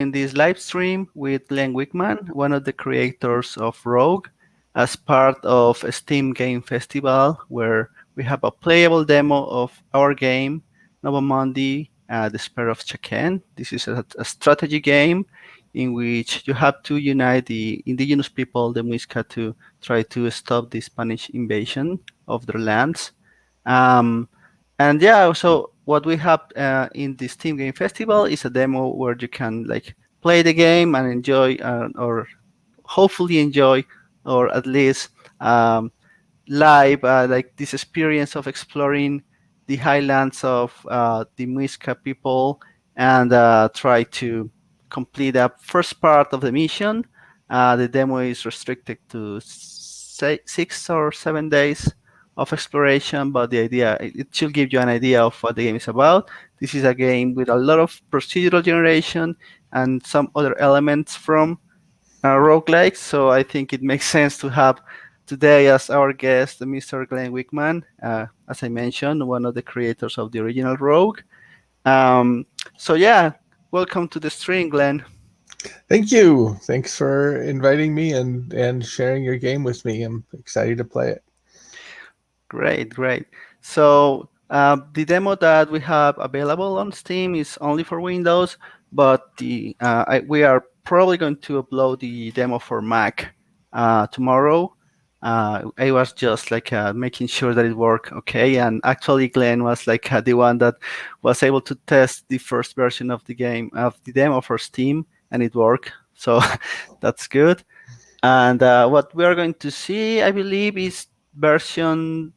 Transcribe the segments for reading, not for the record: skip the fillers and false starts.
in this live stream with Glenn Wichman, one of the creators of Rogue, as part of a Steam Game Festival where we have a playable demo of our game, NovaMundi, The Spare of Chaken. This is a strategy game in which you have to unite the indigenous people, the Muisca, to try to stop the Spanish invasion of their lands. Um, and yeah, so what we have in this Steam Game Festival is a demo where you can like play the game and enjoy, or hopefully enjoy, or at least um, live, like this experience of exploring the highlands of the Muisca people and try to complete the first part of the mission. The demo is restricted to 6 or 7 days of exploration, but the idea, it should give you an idea of what the game is about. This is a game with a lot of procedural generation and some other elements from roguelike, so I think it makes sense to have today as our guest Mr. Glenn Wichman, as I mentioned, one of the creators of the original Rogue. Um, so yeah, welcome to the stream, Glenn. Thank you. Thanks for inviting me and sharing your game with me. I'm excited to play it. Great, great. So the demo that we have available on Steam is only for Windows, but we are probably going to upload the demo for Mac tomorrow. I was just like making sure that it worked okay, and actually Glenn was like the one that was able to test the first version of the game of the demo for Steam, and it worked. So that's good. And what we are going to see, I believe, is version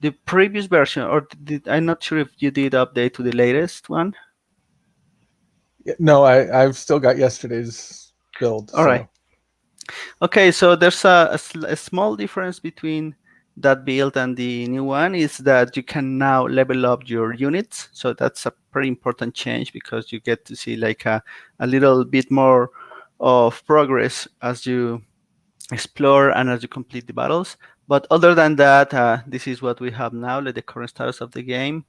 the previous version, or I'm not sure if you did update to the latest one. No, I've still got yesterday's build. All right. So Okay, so there's a small difference between that build and the new one is that you can now level up your units. So that's a pretty important change because you get to see like a little bit more of progress as you explore and as you complete the battles. But other than that, this is what we have now, like the current status of the game.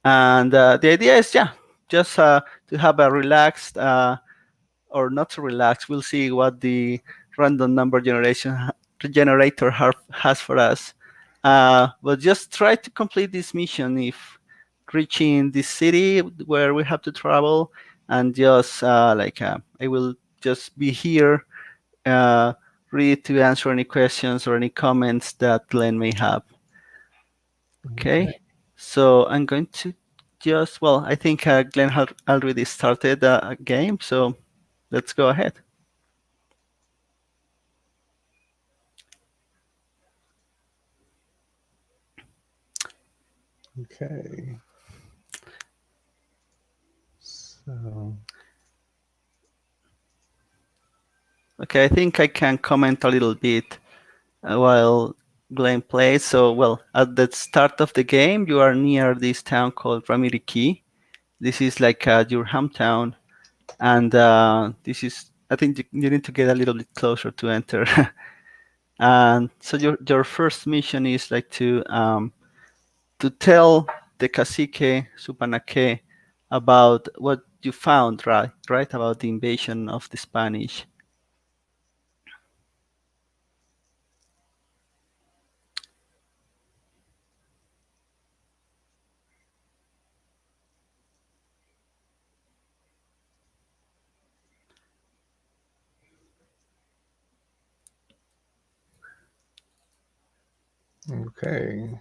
And the idea is, yeah, just to have a relaxed or not so relaxed. We'll see what the random number generator has for us. But just try to complete this mission if reaching the city where we have to travel, and just I will just be here, uh, ready to answer any questions or any comments that Glenn may have. okay. Okay, so I'm going to just, well, I think Glenn had already started a game, so let's go ahead. Okay. So Okay, I think I can comment a little bit while Glenn plays. So, well, at the start of the game, you are near this town called Ramiriki. This is like your hometown, and this is, I think you need to get a little bit closer to enter. And so your first mission is like to tell the cacique Supanake about what you found, right, about the invasion of the Spanish. okay.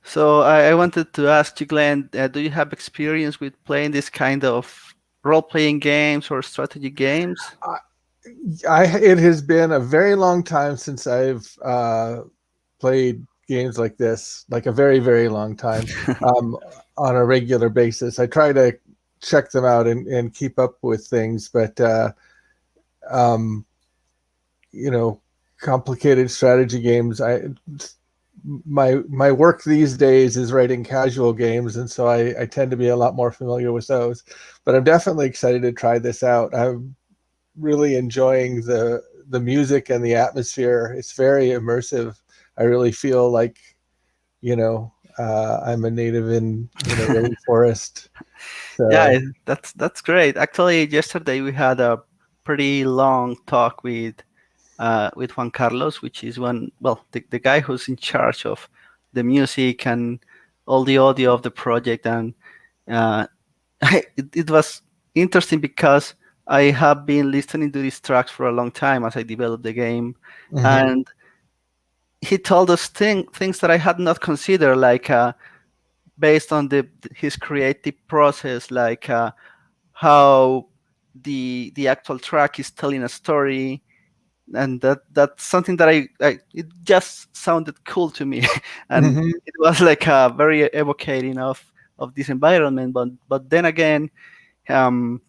So I wanted to ask you, Glenn, do you have experience with playing this kind of role-playing games or strategy games? It has been a very long time since I've played games like this, like a very, very long time, um, on a regular basis. I try to check them out and keep up with things, but um, you know, complicated strategy games. My work these days is writing casual games, and so I tend to be a lot more familiar with those. But I'm definitely excited to try this out. I'm really enjoying the music and the atmosphere. It's very immersive. I really feel like, you know, I'm a native in a rainforest. Yeah, So that's great. Actually, yesterday we had a pretty long talk with Juan Carlos, which is the guy who's in charge of the music and all the audio of the project. And uh, it was interesting because I have been listening to these tracks for a long time as I developed the game, mhm. and he told us things that I had not considered, like based on his creative process, like how the actual track is telling a story, and that's something that I it just sounded cool to me, and Mhm. it was like very evocating of this environment. But then again, um,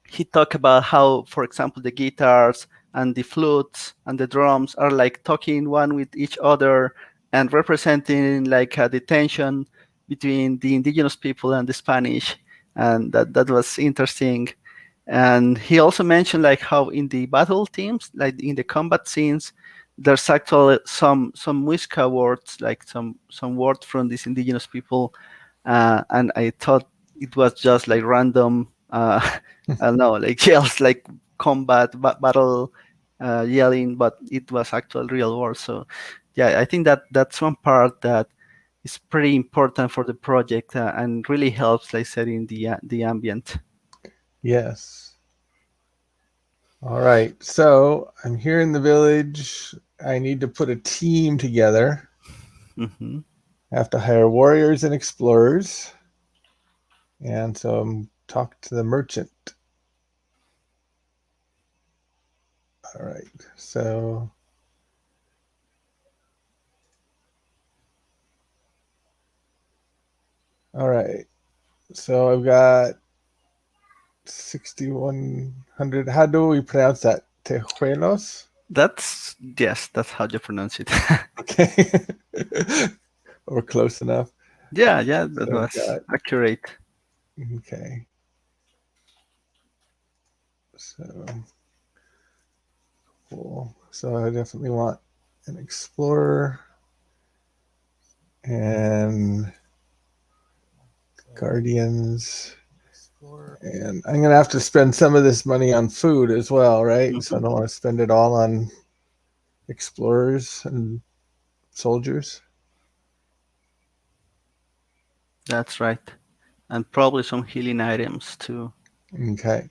he talked about how, for example, the guitars and the flutes and the drums are like talking one with each other and representing like the tension between the indigenous people and the Spanish, and that was interesting. And he also mentioned like how in the battle teams, like in the combat scenes, there's actually some Muisca words, like some word from these indigenous people, and I thought it was just like random, I don't know, like yells, like battle yelling, but it was actual real words. So yeah, I think that's one part that is pretty important for the project, and really helps, like setting the ambient. Yes. All right. So I'm here in the village. I need to put a team together. Hmm. I have to hire warriors and explorers. And so I'm talking to the merchant. All right. So, all right. So I've got 6,100. How do we pronounce that? Tejuelos? That's yes, that's how you pronounce it. Okay. Or close enough. Yeah, yeah, that So I've was got, accurate. okay. So cool. So I definitely want an explorer and guardians. And I'm going to have to spend some of this money on food as well, right? So Hmm. I don't want to spend it all on explorers and soldiers. That's right, and probably some healing items too. Okay.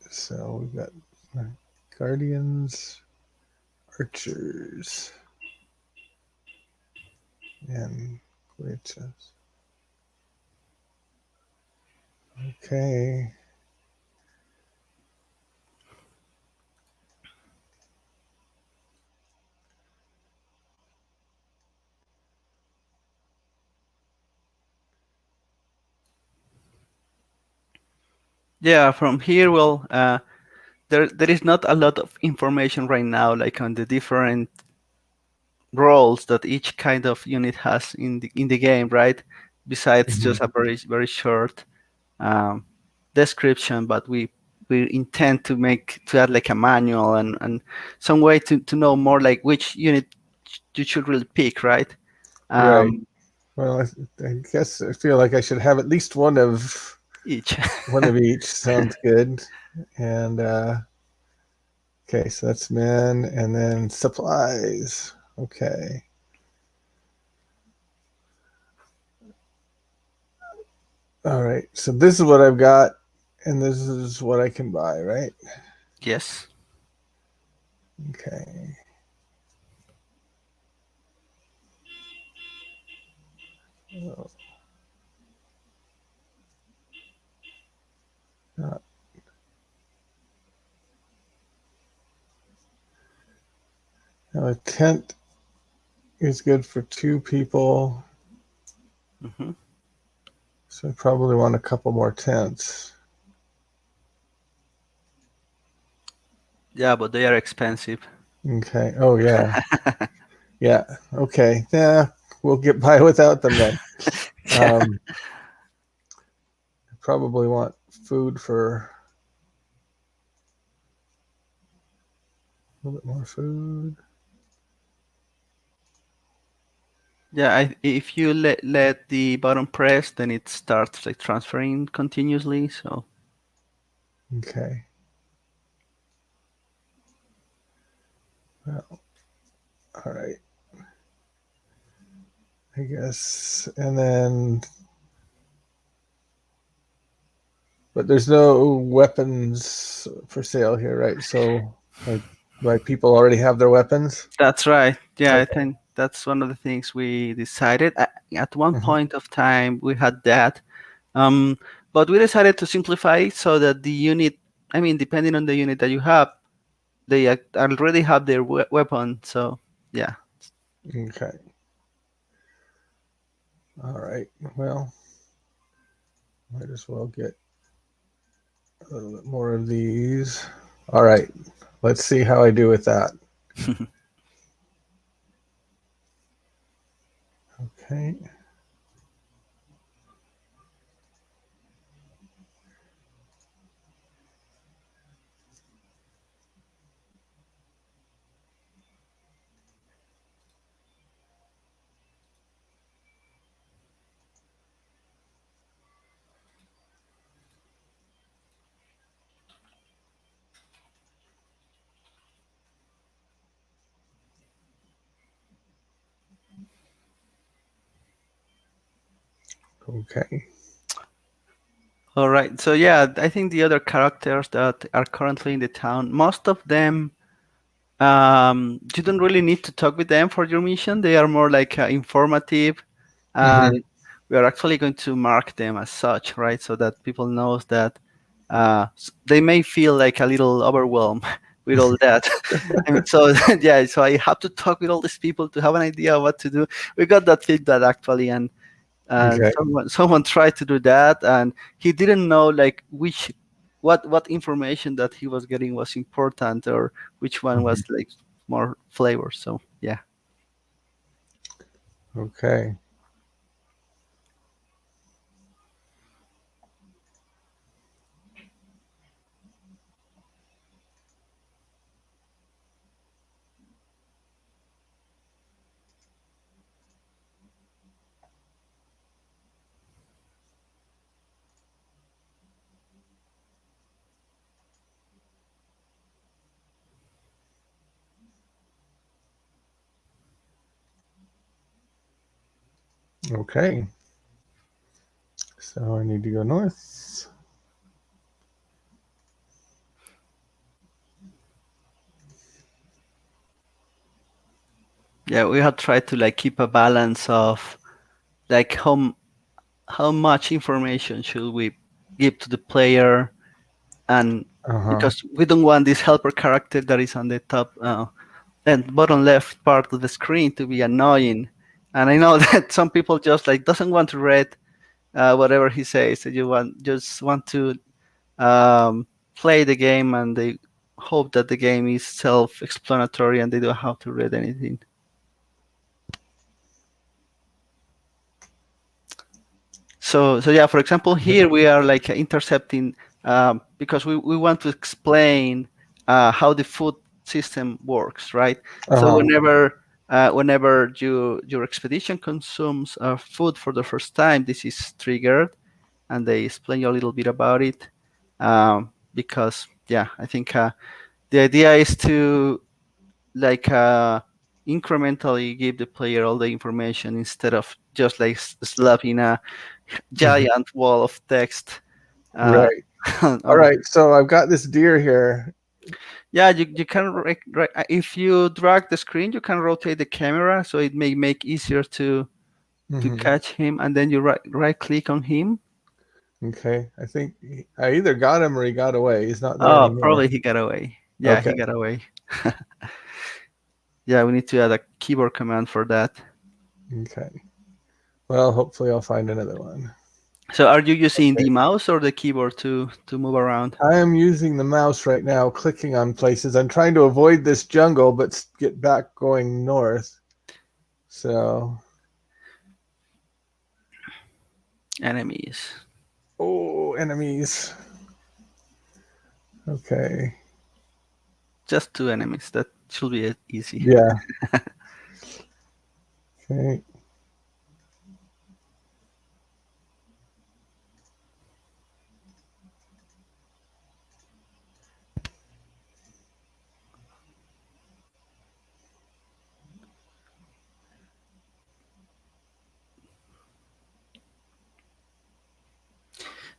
So we've got guardians, archers, and glitches. Okay. Yeah, from here, there is not a lot of information right now, like on the different roles that each kind of unit has in the game, right? Besides Mm-hmm. just a very short um, description, but we intend to add like a manual and some way to know more like which unit you should really pick, right? Right. Um, Well, I guess I feel like I should have at least each. one of each. Sounds good. And okay, so that's men, and then supplies. Okay. All right. So this is what I've got, and this is what I can buy, right? Yes, Okay. Uh, now a tent is good for two people, hmm, so I probably want a couple more tents. yeah, but they are expensive. Okay. Oh yeah. Yeah. Okay. Yeah. We'll get by without them then. Yeah, Um, probably want food for a little bit more food. Yeah, if you let the button press, then it starts like transferring continuously. So Okay. Well, all right. I guess. And then, but there's no weapons for sale here, right? So, like people already have their weapons. that's right. Yeah, I Okay. think that's one of the things we decided. At one Hmm. point of time, we had that, um, but we decided to simplify it so that the unit, I mean, depending on the unit that you have, they already have their weapon. So yeah. Okay. All right. Well, might as well get a little bit more of these. All right. Let's see how I do with that. Okay. Okay. All right. So yeah, I think the other characters that are currently in the town, most of them, you don't really need to talk with them for your mission. They are more like informative, Hmm. and we are actually going to mark them as such, right? So that people knows that they may feel like a little overwhelmed with all that. I mean, so yeah, so I have to talk with all these people to have an idea of what to do. We got that feedback actually, and Okay. someone tried to do that, and he didn't know like which what information that he was getting was important, or which one Hmm. was like more flavor. So yeah. Okay. Okay. So I need to go north. Yeah, we have tried to like keep a balance of like how much information should we give to the player, and Uh-huh. because we don't want this helper character that is on the top and bottom left part of the screen to be annoying. And I know that some people just like doesn't want to read whatever he says. That you want just want to um, play the game, and they hope that the game is self-explanatory and they don't have to read anything. So yeah, for example, here we are like intercepting because we want to explain how the food system works, right? So Uh-huh. whenever your expedition consumes food for the first time, this is triggered, and they explain you a little bit about it. Because yeah, I think the idea is to like incrementally give the player all the information instead of just like slapping a Hmm. giant wall of text. Uh, Right. All on, right. So I've got this deer here. yeah, you can if you drag the screen, you can rotate the camera, so it may make easier to Hmm. catch him, and then you right click on him. Okay. I think I either got him or he got away. He's not there Oh, anymore. probably he got away. Yeah, he Okay. got away. Yeah, we need to add a keyboard command for that. Okay. Well, hopefully I'll find another one. So, are you using Okay. the mouse or the keyboard to move around? I am using the mouse right now, clicking on places. I'm trying to avoid this jungle, but get back going north. So, Enemies, oh, enemies. Okay. just two enemies. That should be easy. Yeah. Okay.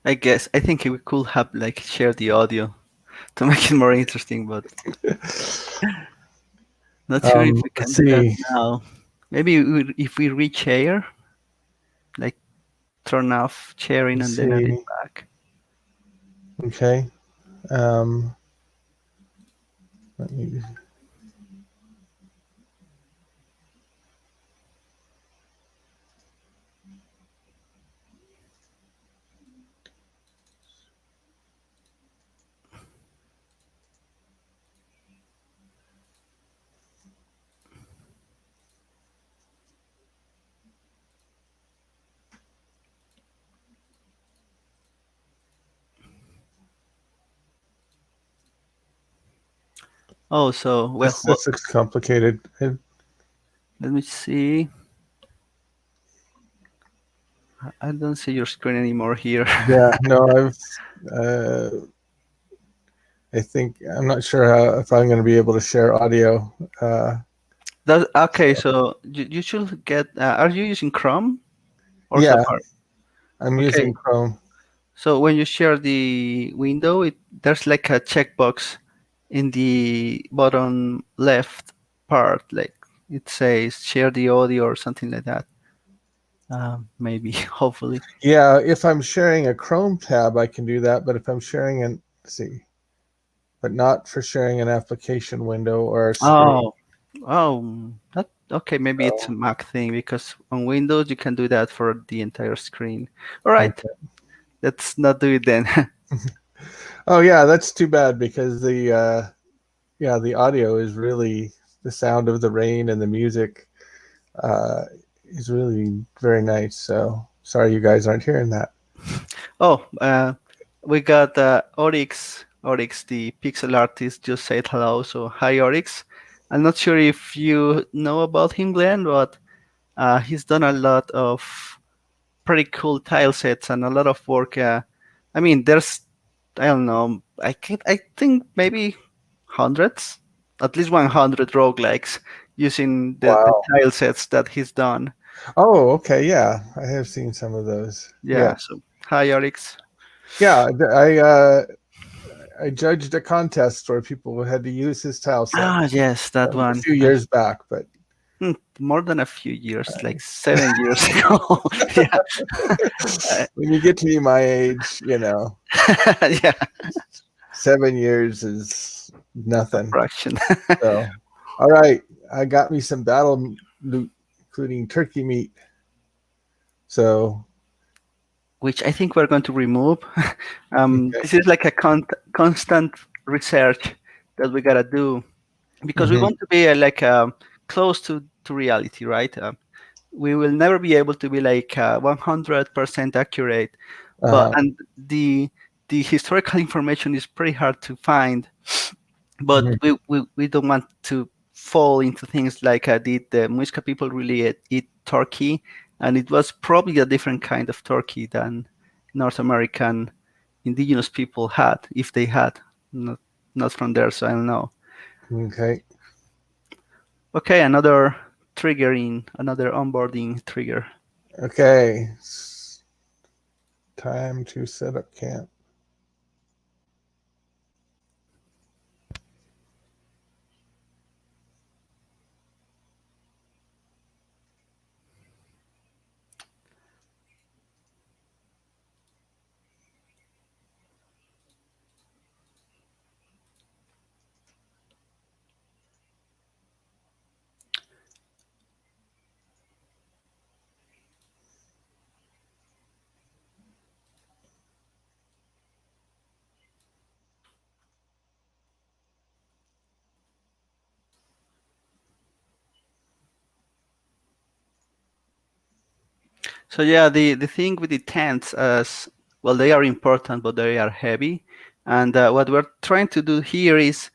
I think we could have like share the audio to make it more interesting, but not sure if we Let's can do that see. now. Maybe if we re-share, like turn off sharing Let's and then add it see. back. Okay. Um, let me, Oh, so well, this looks complicated. let me see. I don't see your screen anymore here. Yeah, no, uh, I think I'm not sure if I'm going to be able to share audio. Okay, so you should get. Are you using Chrome or Yeah, Safari? I'm using Okay, Chrome. so when you share the window, there's like a checkbox in the bottom left part, like it says share the audio or something like that. Maybe, hopefully. Yeah, if I'm sharing a Chrome tab, I can do that. But if I'm sharing an, let's see, but not for sharing an application window or a screen. Oh, oh, that okay. Maybe it's a So, Mac thing because on Windows you can do that for the entire screen. All right, okay. let's not do it then. Oh yeah, that's too bad because yeah, the audio is really the sound of the rain and the music uh, is really very nice. So sorry you guys aren't hearing that. Oh, we got Oryx. Oryx, the pixel artist, just said hello. So hi, Oryx. I'm not sure if you know about him, Glenn, but he's done a lot of pretty cool tile sets and a lot of work. I mean, there's I don't know. I think maybe hundreds, at least 100 roguelikes using the Wow. tile sets that he's done. Oh, okay. Yeah, I have seen some of those. Yeah, Yeah. So hi, Oryx. yeah. I judged a contest where people had to use his tile set. Ah, yes, That that was a one. few years back, but More than a few years, like 7 years ago. Yeah, uh, when you get to be my age, yeah, 7 years is a nothing. fraction. So, all right, I got me some battle loot, including turkey meat. So, Which I think we're going to remove. okay. This is like a constant research that we gotta do because we Hmm. want to be like close to reality, right? We will never be able to be like 100% accurate, but Uh-huh. and the historical information is pretty hard to find. But Hmm. we don't want to fall into things like did the Muisca people really eat turkey, and it was probably a different kind of turkey than North American indigenous people had, if they had, not not from there, so I don't know. Okay. Okay, another triggering, another onboarding trigger. Okay. Time to set up camp. So yeah, the thing with the tents is, well, they are important, but they are heavy. And what we're trying to do here is,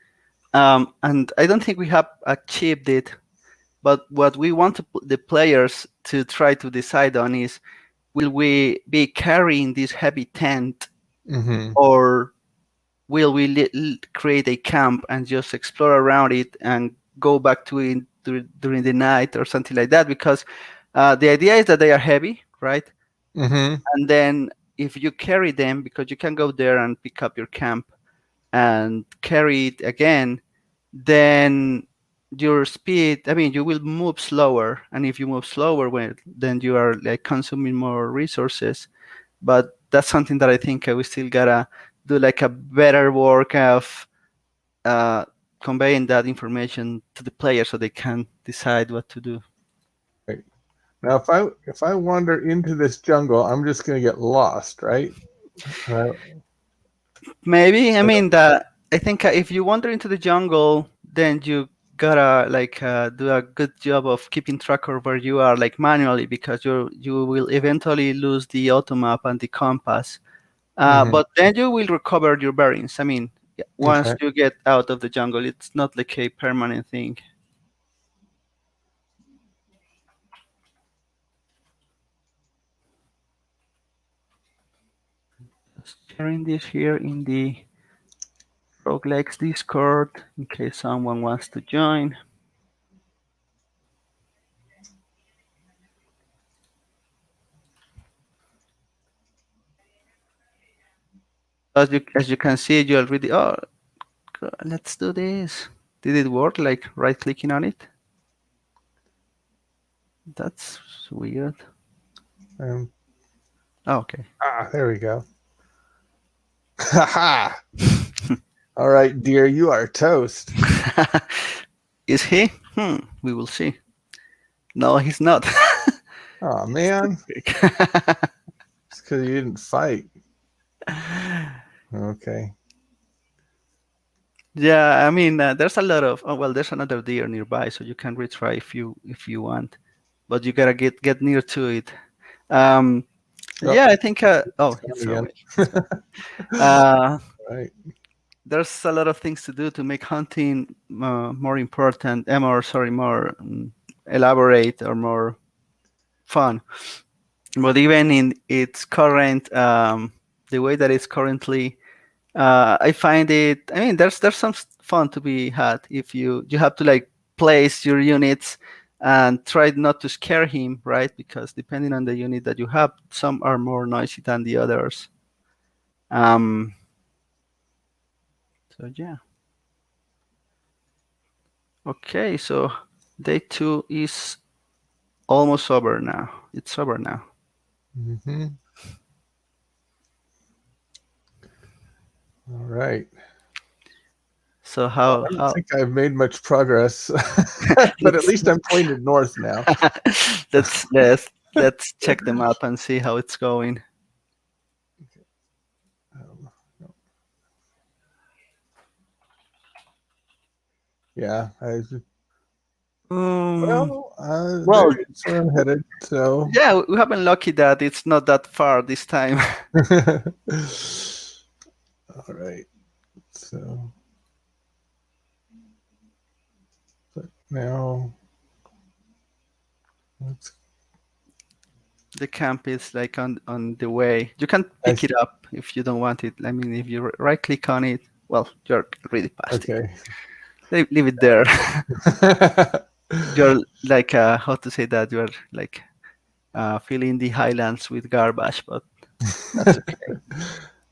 and I don't think we have achieved it, but what we want the players to try to decide on is, will we be carrying this heavy tent, Hmm. or will we create a camp and just explore around it and go back to it during the night or something like that? Because the idea is that they are heavy, right? Hmm. And then if you carry them, because you can go there and pick up your camp and carry it again, then your speed, I mean, you will move slower. And if you move slower, well, then you are like consuming more resources. But that's something that I think we still gotta do like a better work of uh, conveying that information to the player so they can decide what to do. Right. Now, if I wander into this jungle, I'm just going to get lost, right? Uh, Maybe, I mean, that I think if you wander into the jungle, then you gotta like do a good job of keeping track of where you are, like manually, because you will eventually lose the automap and the compass. mhm. But then you will recover your bearings. I mean, once Okay. you get out of the jungle, it's not like a permanent thing. Just sharing this here in the Roguelikes Discord in case someone wants to join. As you can see, you already. Oh, let's do this. Did it work? Like right clicking on it? That's weird. Um, Oh, okay. there we go. Ha ha! All right, dear, you are toast. Is he? We will see. No, he's not. Oh man, it's because you didn't fight. Okay. Yeah, I mean, there's a lot of. Oh well, there's another deer nearby, so you can retry if you want, but you gotta get near to it. Um, Oh, yeah, I think. Oh, it's it's gone again. away. Uh, Right. there's a lot of things to do to make hunting more important, more sorry, more elaborate or more fun. But even in its current, the way that it's currently, I find it. I mean, there's some fun to be had if you have to like place your units and try not to scare him, right? Because depending on the unit that you have, some are more noisy than the others. Um, so yeah. Okay, so day two is almost over now. It's over now. Mm-hmm. All right. So Well, how I don't how think I've made much progress, but at let's least I'm pointed north now. let's check the map and see how it's going. Um, yeah. Um, Well, well, there's where I'm headed. So. yeah, we have been lucky that it's not that far this time. All right. So, but now let's. The camp is like on the way. You can I, pick it up if you don't want it. I mean, if you right click on it, well, you're really past it. okay. Leave it there. You're like how to say that? You're like filling the highlands with garbage, but that's okay.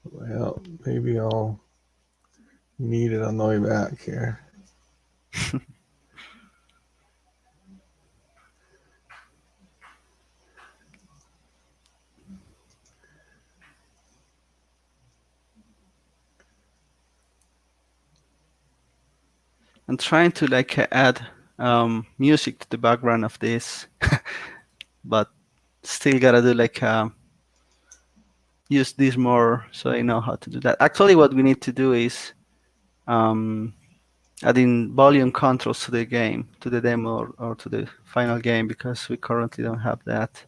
Well, maybe I'll need it on the way back here. I'm trying to like add music to the background of this, but still gotta do like use this more so I know how to do that. Actually, what we need to do is um, adding volume controls to the game, to the demo or to the final game because we currently don't have that.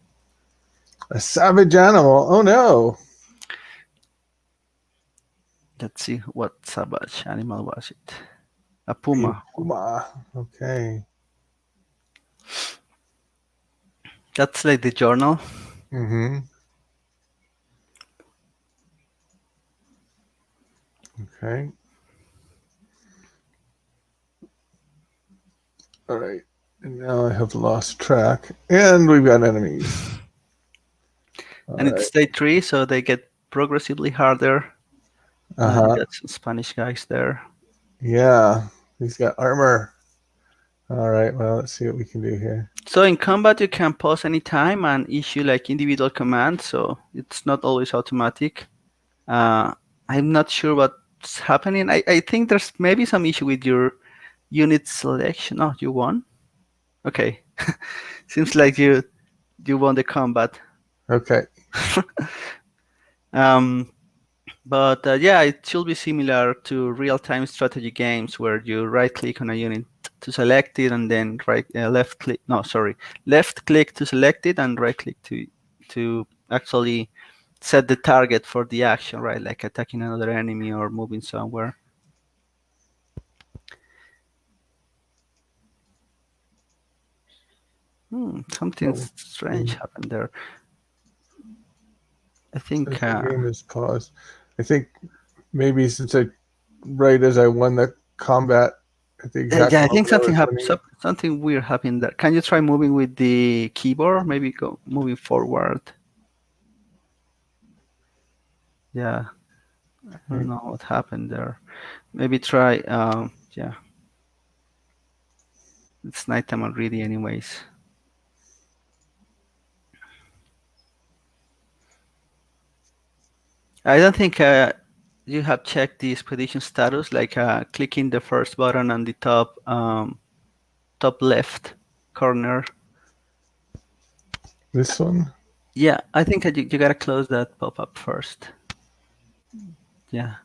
A savage animal. Oh no. Let's see what savage animal was it. A A puma. puma. Okay. That's like the journal. Mm-hmm. Okay. All right. And now I have lost track. And we've got enemies. All And it's right. stage 3, so they get progressively harder. You Uh-huh. got some Spanish guys there. Yeah. He's got armor. All right. Well, let's see what we can do here. So in combat, you can pause any time and issue like individual commands, so it's not always automatic. Uh, I'm not sure what's happening. I think there's maybe some issue with your unit selection. Oh, you won? Okay. Seems like you won the combat. Okay. Um, but yeah, it should be similar to real-time strategy games where you right-click on a unit to select it and then left click. No, sorry, left click to select it and right click to actually set the target for the action, right? Like attacking another enemy or moving somewhere. Something Oh, strange mm, happened there. I says think. the game is paused. I think maybe since right as I won the combat at the exact Yeah, I moment think I was winning it. something weird happened there. Can you try moving with the keyboard? Maybe go moving forward. Yeah, I don't Okay. know what happened there. Maybe try. Yeah, it's nighttime already, anyways. I don't think you have checked the expedition status, like clicking the first button on the top left corner. This one? Yeah, I think that you gotta close that pop-up first. Yeah,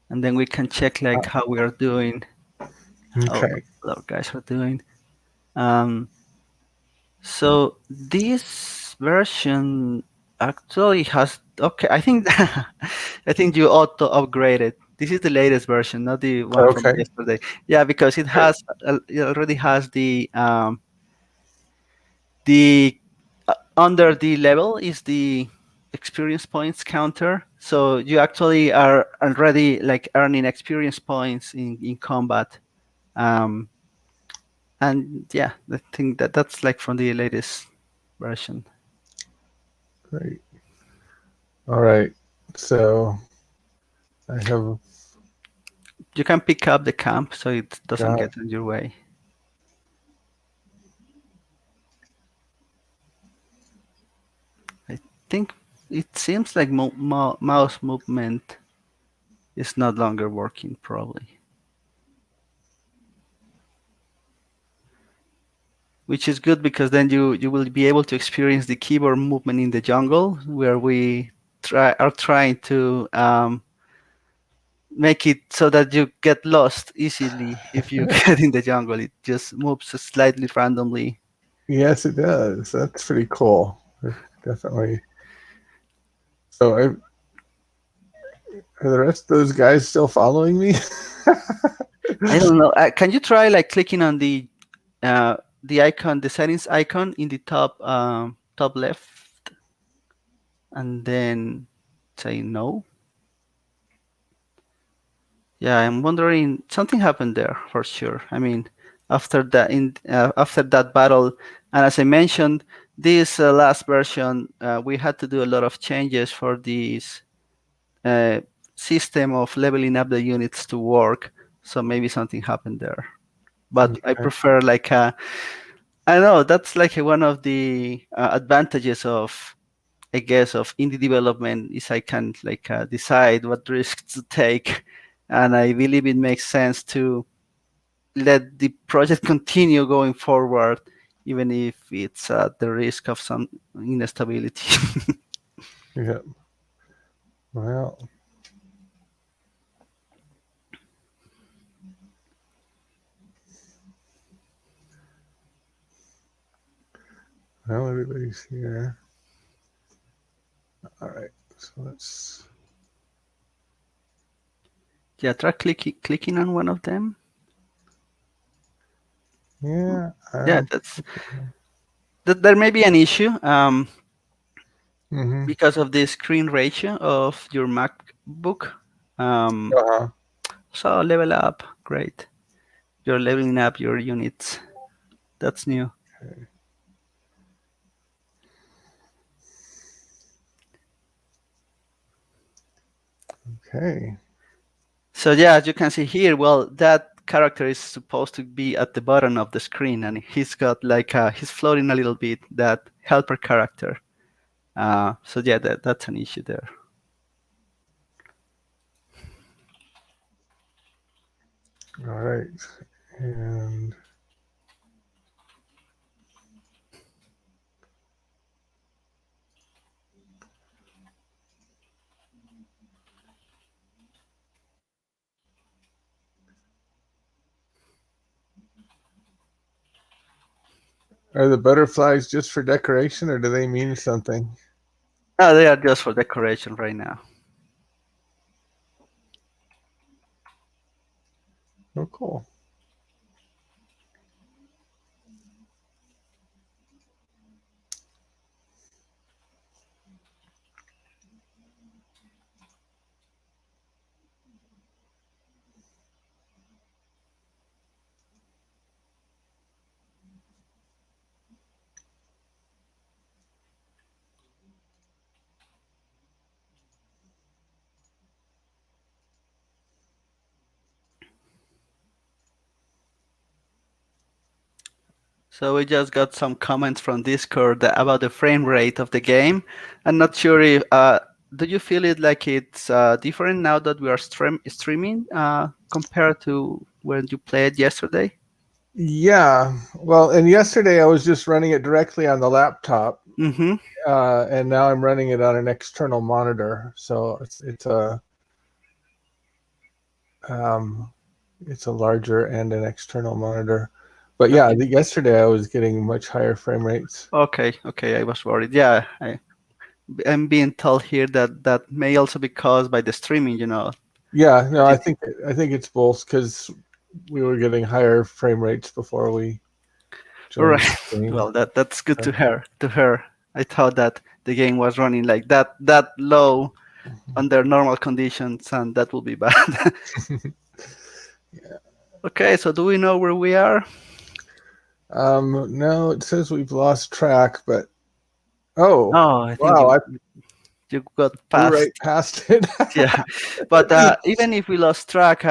and then we can check like how we are doing, how Okay. our guys are doing. Um, so this version actually has okay. I think I think you auto upgraded. This is the latest version, not the one from Okay. yesterday. Yeah, because Great. it already has the under the level is the experience points counter. So you actually are already like earning experience points in combat. Um, and yeah, I think that's like from the latest version. Great. All right. So I have You can pick up the camp so it doesn't got get in your way. I think it seems like mouse movement is not longer working, probably. Which is good because then you will be able to experience the keyboard movement in the jungle, where we are trying to make it so that you get lost easily if you get in the jungle. It just moves slightly randomly. yes, it does. That's pretty cool. Definitely. So are the rest of those guys still following me? I don't know. Can you try like clicking on the icon, the settings icon in the top left, and then say no? Yeah, I'm wondering something happened there for sure. I mean, after that battle, and as I mentioned, this last version, we had to do a lot of changes for this uh, system of leveling up the units to work. So maybe something happened there. But I Okay. prefer like I know that's like one of the advantages of, I guess, of indie development is I can like decide what risks to take, and I believe it makes sense to let the project continue going forward, even if it's at the risk of some instability. Yeah. Well, well, everybody's here. All right. So let's. Yeah, try clicking on one of them. Yeah. Yeah, there may be an issue Mm-hmm. because of the screen ratio of your MacBook. Um, Uh-huh. so level up, great. You're leveling up your units. That's new. Okay. Okay. So yeah, as you can see here, well, that character is supposed to be at the bottom of the screen, and he's got like he's floating a little bit. That helper character. So yeah, that's an issue there. All right. And are the butterflies just for decoration, or do they mean something? No, they are just for decoration right now. Oh, cool. So we just got some comments from Discord about the frame rate of the game. I'm not sure if do you feel it like it's different now that we are streaming compared to when you played yesterday? Yeah. Well, and yesterday I was just running it directly on the laptop, Mm-hmm. and now I'm running it on an external monitor. So um, it's a larger and an external monitor. But yeah, Okay. yesterday I was getting much higher frame rates. Okay. Okay. I was worried. Yeah, I'm being told here that that may also be caused by the streaming. Yeah, no, The- I think it's both because we were getting higher frame rates before we All joined right. the stream. Well, that's good to So, her. To her, I thought that the game was running like that low under normal conditions, and that will be bad. yeah. Okay, so do we know where we are? No, it says we've lost track, but oh, Oh, I think wow, you I you got flew past. right past it. Yeah, but even if we lost track,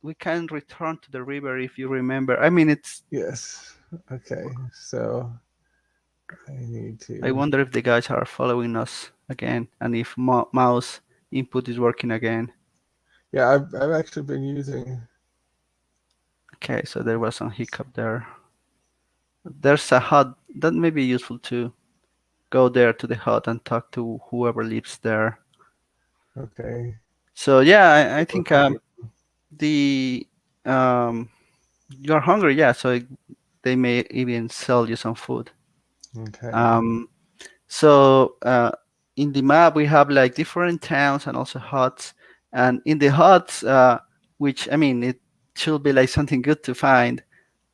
we can return to the river if you remember. I mean, it's. Yes. Okay. So I need I to. wonder if the guys are following us again, and if mouse input is working again. Yeah, I've actually been using. Okay, so there was some hiccup there. There's a hut that may be useful to go there to the hut and talk to whoever lives there. Okay. So yeah, I We're think hungry. the you're hungry, yeah. So they may even sell you some food. Okay. Um, so in the map we have like different towns and also huts, and in the huts, which I mean it should be like something good to find.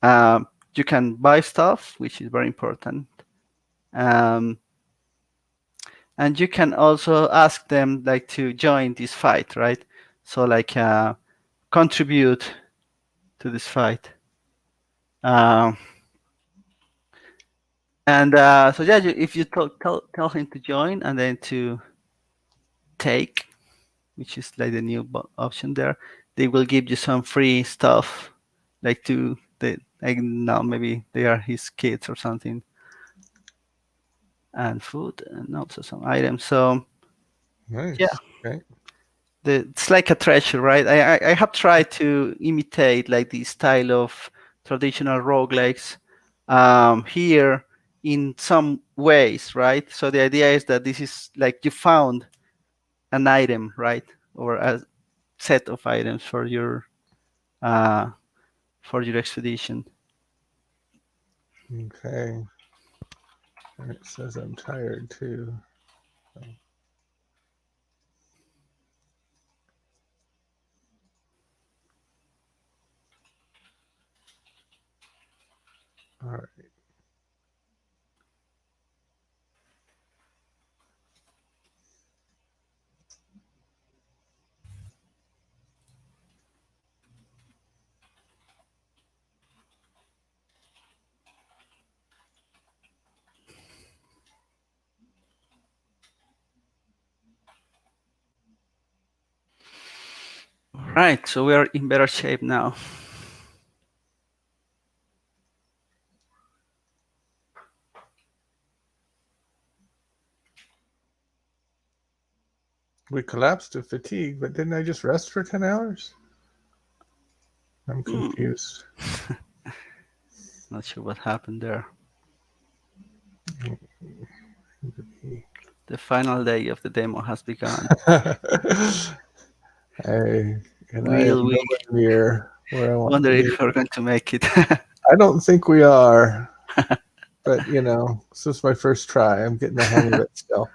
You can buy stuff, which is very important. Um, and you can also ask them like to join this fight, right? So like contribute to this fight. Um, and so yeah, if you tell him to join and then to take, which is like the new option there, they will give you some free stuff, like to the like now maybe they are his kids or something, and food and also some items. So yeah, Nice. Okay. it's like a treasure, right? I have tried to imitate like the style of traditional roguelikes here in some ways, right? So the idea is that this is like you found an item, right, or a set of items uh, for your expedition. Okay. And it says I'm tired too. So, all right. Right, so we are in better shape now. We collapsed to fatigue, but didn't I just rest for 10 hours? I'm Hmm. confused. Not sure what happened there. The final day of the demo has begun. I am Will we nowhere near where I want wonder to be. if we're going to make it? I don't think we are, but this is my first try. I'm getting the hang of it still.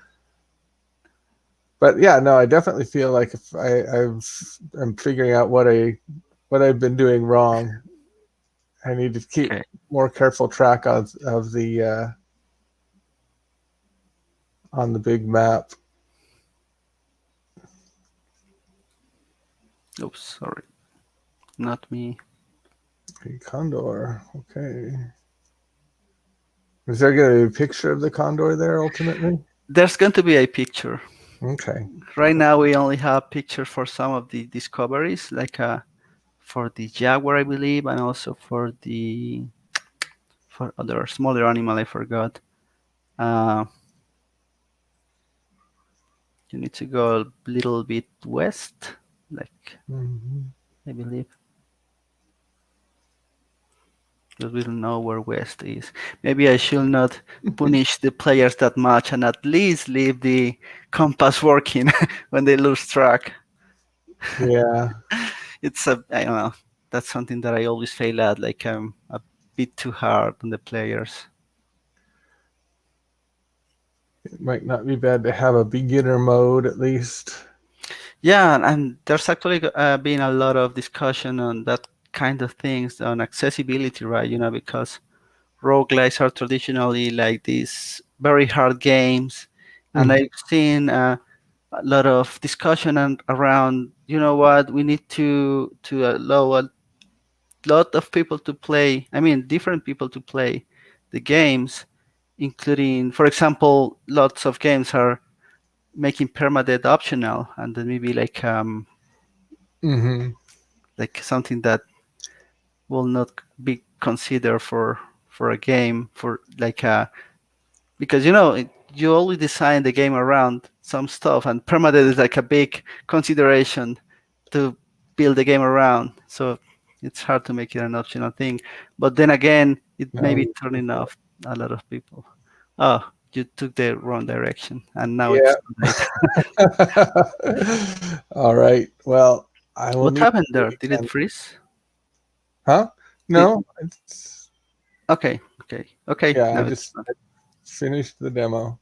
But yeah, no, I definitely feel like if I'm figuring out what I've been doing wrong. I need to keep Okay. more careful track of the on the big map. Oops, sorry. Not me. Okay, condor. Okay. Is there going to be a picture of the condor there ultimately? There's going to be a picture. Okay. Right now, we only have pictures for some of the discoveries, like for the jaguar, I believe, and also for other smaller animal. I forgot. Uh, you need to go a little bit west, like Mm-hmm. I believe, because we don't know where west is. Maybe I should not punish the players that much, and at least leave the compass working when they lose track. Yeah, It's a I don't know. That's something that I always fail at. Like I'm a bit too hard on the players. it might not be bad to have a beginner mode at least. Yeah, and there's actually been a lot of discussion on that kind of things on accessibility, right? Because roguelikes are traditionally like these very hard games, and Mm-hmm. I've seen a lot of discussion around. You know what? We need to allow a lot of people to play. I mean, different people to play the games, including, for example, lots of games are making permadeath optional, and then maybe Mm-hmm. like something that will not be considered for a game for like because you always design the game around some stuff, and permadeath is like a big consideration to build the game around. So it's hard to make it an optional thing. But then again, it may be No. turning off a lot of people. Oh, you took the wrong direction, and now Yeah. it's too late. All right. Well, I will What need to happened do there? it Did it again. freeze? Huh? Did No. It's Okay, okay. yeah. I Now it's just finished the demo.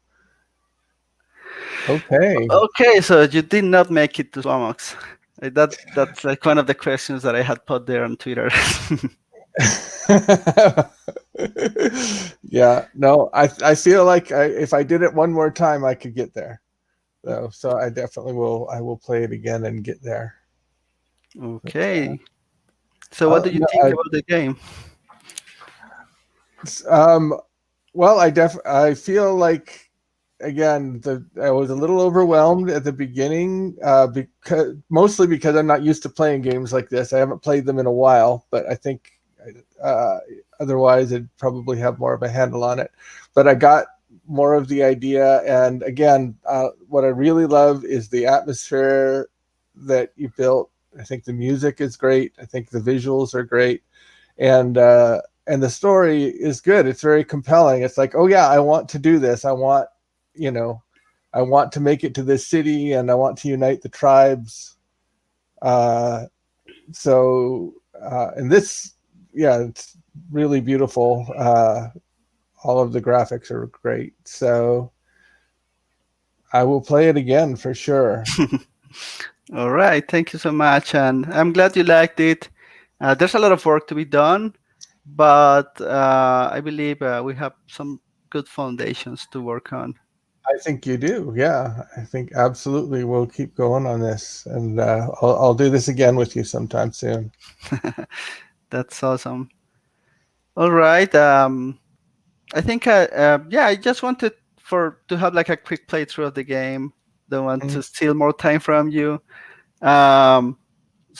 Okay. okay. So you did not make it to Swamox. That's like one of the questions that I had put there on Twitter. Yeah, no, I feel like if I did it one more time, I could get there. So I definitely will. I will play it again and get there. But, Okay. So what do you no, think about the game? um, well, I feel like again I was a little overwhelmed at the beginning because mostly because I'm not used to playing games like this. I haven't played them in a while, but I think uh, otherwise I'd probably have more of a handle on it. But I got more of the idea, and again, what I really love is the atmosphere that you built. I think the music is great. I think the visuals are great, and the story is good. It's very compelling. It's like, oh yeah, I want to do this. You know, I want to make it to this city, and I want to unite the tribes. Uh, and this, yeah, it's really beautiful. All of the graphics are great. So I will play it again for sure. All right. Thank you so much, and I'm glad you liked it. There's a lot of work to be done, but I believe we have some good foundations to work on. I think you do. Yeah, I think absolutely we'll keep going on this, and I'll do this again with you sometime soon. That's awesome. All right. I think, yeah, I just wanted to have like a quick playthrough of the game. Don't want Mm. to steal more time from you. Um,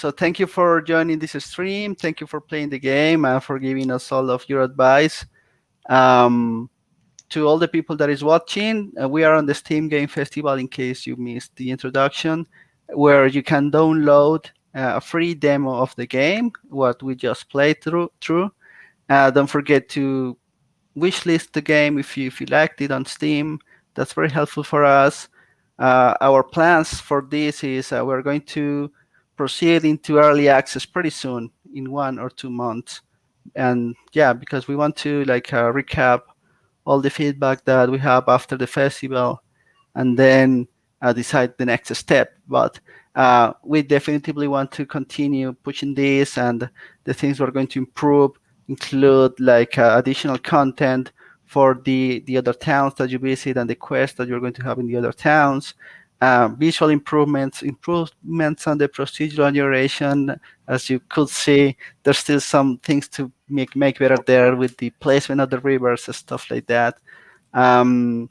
so thank you for joining this stream. Thank you for playing the game and for giving us all of your advice. Um, to all the people that is watching, we are on the Steam Game Festival in case you missed the introduction, where you can download a free demo of the game, what we just played through. Don't forget to wishlist the game if you liked it on Steam. That's very helpful for us. Our plans for this is we're going to proceed into early access pretty soon, in 1 or 2 months. And yeah, because we want to recap all the feedback that we have after the festival, and then decide the next step. But we definitively want to continue pushing this, and the things we're going to improve include additional content for the other towns that you visit and the quests that you're going to have in the other towns. Visual improvements on the procedural narration. As you could see, there's still some things to make better there with the placement of the rivers and stuff like that. Um,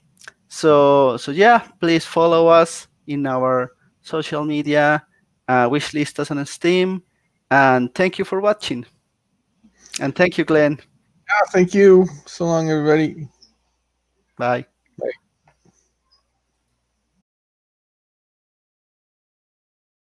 so yeah, please follow us in our social media, wishlist us on Steam, and thank you for watching. And thank you, Glenn. Yeah, thank you. So long, everybody. Bye.